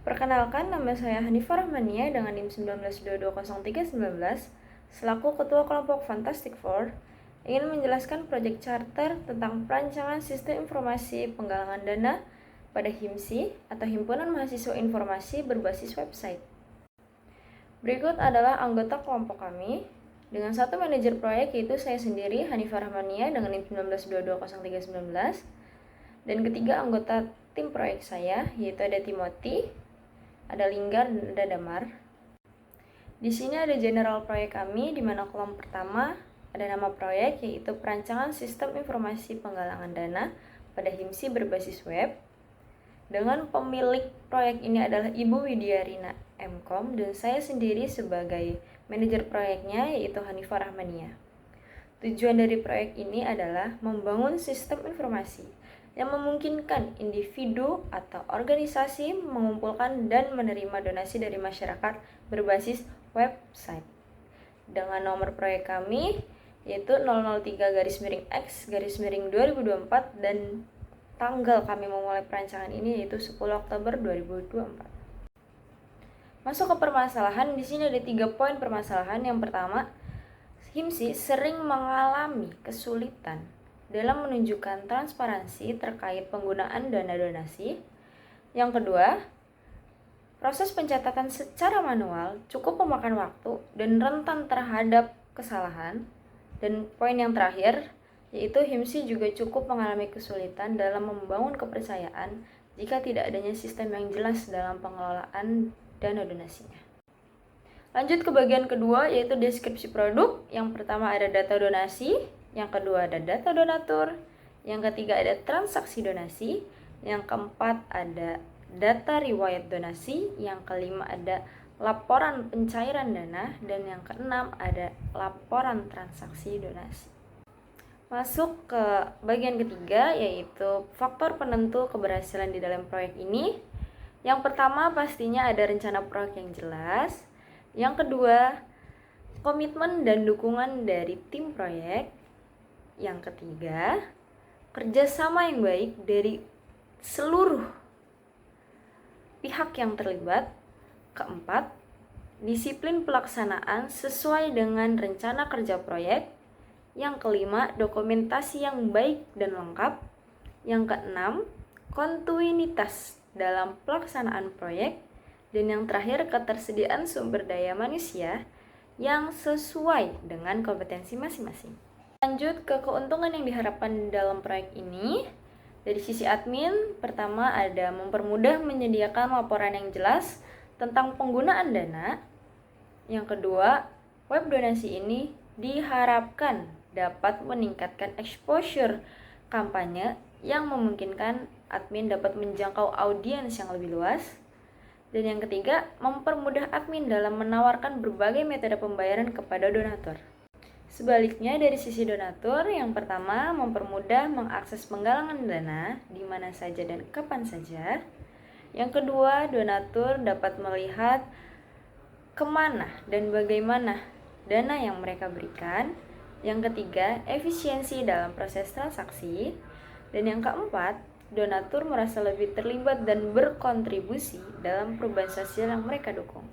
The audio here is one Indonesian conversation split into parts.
Perkenalkan, nama saya Hanifah Rahmania dengan NIM 19220319 selaku Ketua Kelompok Fantastic Four ingin menjelaskan proyek charter tentang perancangan sistem informasi penggalangan dana pada HIMSI atau Himpunan Mahasiswa Informasi berbasis website. Berikut adalah anggota kelompok kami dengan satu manajer proyek, yaitu saya sendiri Hanifah Rahmania dengan NIM 19220319, dan ketiga anggota tim proyek saya, yaitu ada Timothy, ada Lingga, dan ada Damar. Di sini ada general proyek kami, di mana kolom pertama ada nama proyek, yaitu perancangan sistem informasi penggalangan dana pada HIMSI berbasis web. Dengan pemilik proyek ini adalah Ibu Widyarina MKom, dan saya sendiri sebagai manajer proyeknya, yaitu Hanifah Rahmania. Tujuan dari proyek ini adalah membangun sistem informasi yang memungkinkan individu atau organisasi mengumpulkan dan menerima donasi dari masyarakat berbasis website. Dengan nomor proyek kami yaitu 003-X-2024 dan tanggal kami memulai perancangan ini yaitu 10 Oktober 2024. Masuk ke permasalahan, di sini ada 3 poin permasalahan. Yang pertama, HIMSI sering mengalami kesulitan dalam menunjukkan transparansi terkait penggunaan dana donasi. Yang kedua, proses pencatatan secara manual cukup memakan waktu dan rentan terhadap kesalahan. Dan poin yang terakhir, yaitu HIMSI juga cukup mengalami kesulitan dalam membangun kepercayaan jika tidak adanya sistem yang jelas dalam pengelolaan dana donasinya. Lanjut ke bagian kedua, yaitu deskripsi produk. Yang pertama ada data donasi, yang kedua ada data donatur, yang ketiga ada transaksi donasi, yang keempat ada data riwayat donasi, yang kelima ada laporan pencairan dana, dan yang keenam ada laporan transaksi donasi. Masuk ke bagian ketiga, yaitu faktor penentu keberhasilan di dalam proyek ini. Yang pertama pastinya ada rencana proyek yang jelas. Yang kedua, komitmen dan dukungan dari tim proyek. Yang ketiga, kerjasama yang baik dari seluruh pihak yang terlibat. Keempat, disiplin pelaksanaan sesuai dengan rencana kerja proyek. Yang kelima, dokumentasi yang baik dan lengkap. Yang keenam, kontinuitas dalam pelaksanaan proyek. Dan yang terakhir, ketersediaan sumber daya manusia yang sesuai dengan kompetensi masing-masing. Lanjut ke keuntungan yang diharapkan dalam proyek ini. Dari sisi admin, pertama ada mempermudah menyediakan laporan yang jelas tentang penggunaan dana. Yang kedua, web donasi ini diharapkan dapat meningkatkan exposure kampanye yang memungkinkan admin dapat menjangkau audiens yang lebih luas. Dan yang ketiga, mempermudah admin dalam menawarkan berbagai metode pembayaran kepada donatur. Sebaliknya, dari sisi donatur, yang pertama mempermudah mengakses penggalangan dana di mana saja dan kapan saja. Yang kedua, donatur dapat melihat kemana dan bagaimana dana yang mereka berikan. Yang ketiga, efisiensi dalam proses transaksi. Dan yang keempat, donatur merasa lebih terlibat dan berkontribusi dalam perubahan sosial yang mereka dukung.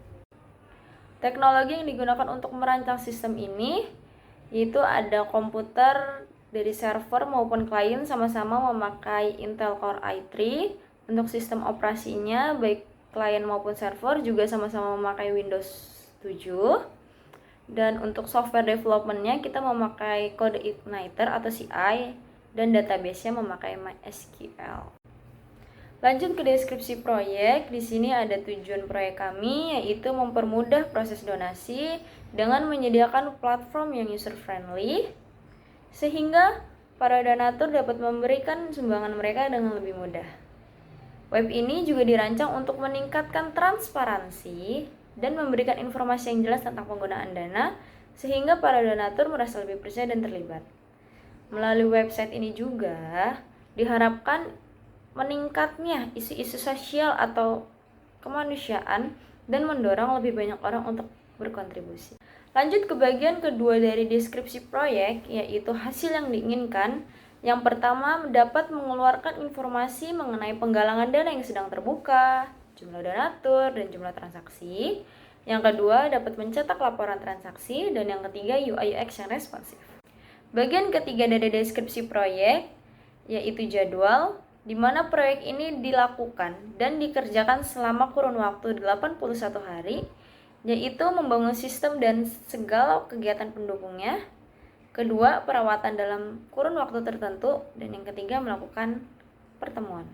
Teknologi yang digunakan untuk merancang sistem ini yaitu ada komputer dari server maupun klien sama-sama memakai Intel Core i3. Untuk sistem operasinya baik klien maupun server juga sama-sama memakai Windows 7. Dan untuk software development-nya kita memakai kode Igniter atau CI, dan database-nya memakai MySQL. Lanjut ke deskripsi proyek. Di sini ada tujuan proyek kami, yaitu mempermudah proses donasi dengan menyediakan platform yang user friendly sehingga para donatur dapat memberikan sumbangan mereka dengan lebih mudah. Web ini juga dirancang untuk meningkatkan transparansi dan memberikan informasi yang jelas tentang penggunaan dana sehingga para donatur merasa lebih percaya dan terlibat. Melalui website ini juga diharapkan meningkatnya isu-isu sosial atau kemanusiaan dan mendorong lebih banyak orang untuk berkontribusi. Lanjut ke bagian kedua dari deskripsi proyek, yaitu hasil yang diinginkan. Yang pertama, dapat mengeluarkan informasi mengenai penggalangan dana yang sedang terbuka. jumlah donatur, dan jumlah transaksi. Yang kedua, dapat mencetak laporan transaksi. Dan yang ketiga, UI UX yang responsif. Bagian ketiga dari deskripsi proyek, yaitu jadwal, di mana proyek ini dilakukan dan dikerjakan selama kurun waktu 81 hari, yaitu membangun sistem dan segala kegiatan pendukungnya. Kedua, perawatan dalam kurun waktu tertentu. Dan yang ketiga, melakukan pertemuan.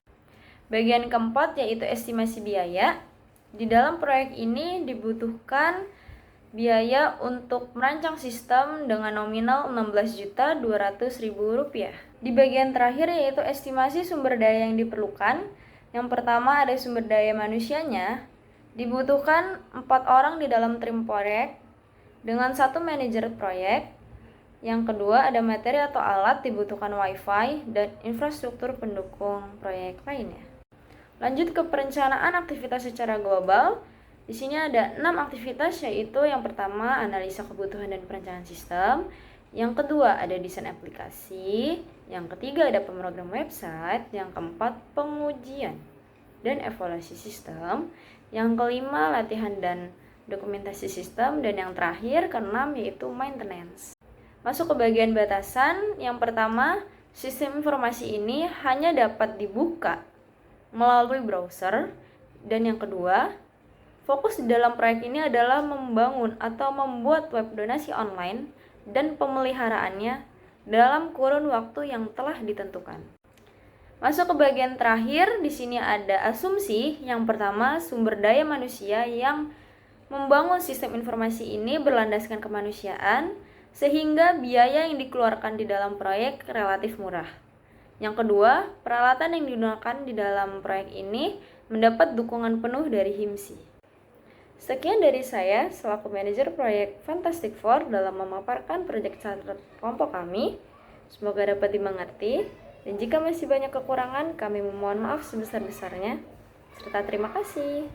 Bagian keempat yaitu estimasi biaya. Di dalam proyek ini dibutuhkan biaya untuk merancang sistem dengan nominal Rp16.200.000. Di bagian terakhir yaitu estimasi sumber daya yang diperlukan. Yang pertama ada sumber daya manusianya. Dibutuhkan 4 orang di dalam tim proyek dengan 1 manajer proyek. Yang kedua, ada materi atau alat, dibutuhkan wifi dan infrastruktur pendukung proyek lainnya. Lanjut ke perencanaan aktivitas secara global. Di sini ada 6 aktivitas, yaitu yang pertama, analisa kebutuhan dan perencanaan sistem. Yang kedua, ada desain aplikasi. Yang ketiga, ada pemrogram website. Yang keempat, pengujian dan evaluasi sistem. Yang kelima, latihan dan dokumentasi sistem. Dan yang terakhir, keenam, yaitu maintenance. Masuk ke bagian batasan. Yang pertama, sistem informasi ini hanya dapat dibuka melalui browser. Dan yang kedua, fokus di dalam proyek ini adalah membangun atau membuat web donasi online dan pemeliharaannya dalam kurun waktu yang telah ditentukan. Masuk ke bagian terakhir, di sini ada asumsi. Yang pertama, sumber daya manusia yang membangun sistem informasi ini berlandaskan kemanusiaan, sehingga biaya yang dikeluarkan di dalam proyek relatif murah. Yang kedua, peralatan yang digunakan di dalam proyek ini mendapat dukungan penuh dari HIMSI. Sekian dari saya selaku manajer proyek Fantastic Four dalam memaparkan proyek charter kelompok kami. Semoga dapat dimengerti, dan jika masih banyak kekurangan, kami memohon maaf sebesar-besarnya. Serta terima kasih.